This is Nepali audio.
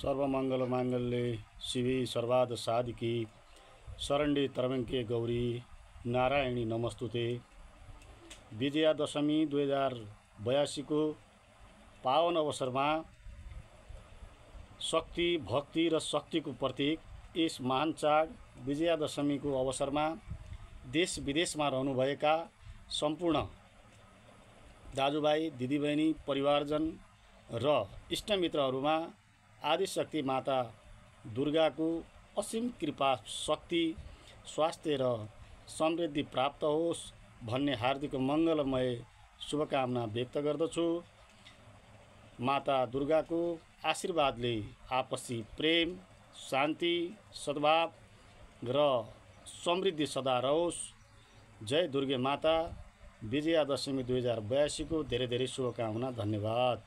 सर्वमंगल मांगल्ये शिवे सर्वार्थ साधिके शरण्ये त्र्यंबके गौरी नारायणी नमस्तुते। विजयादशमी 2082 को पावन अवसरमा शक्ति भक्ति र शक्तिको प्रतीक यस महान चाड विजयादशमीको अवसरमा देश विदेशमा रहनुभएका सम्पूर्ण दाजुभाइ दिदीबहिनी परिवारजन र इष्टमित्रहरूमा आदिशक्ति माता दुर्गाको असीम कृपा शक्ति स्वास्थ्य र समृद्धि प्राप्त होस् भन्ने हार्दिक मङ्गलमय शुभकामना व्यक्त गर्दछु। माता दुर्गाको आशीर्वादले आपसी प्रेम शान्ति सद्भाव र समृद्धि सदा रहोस्। जय दुर्गे माता। विजयादशमी 2082 को धेरै धेरै शुभकामना। धन्यवाद।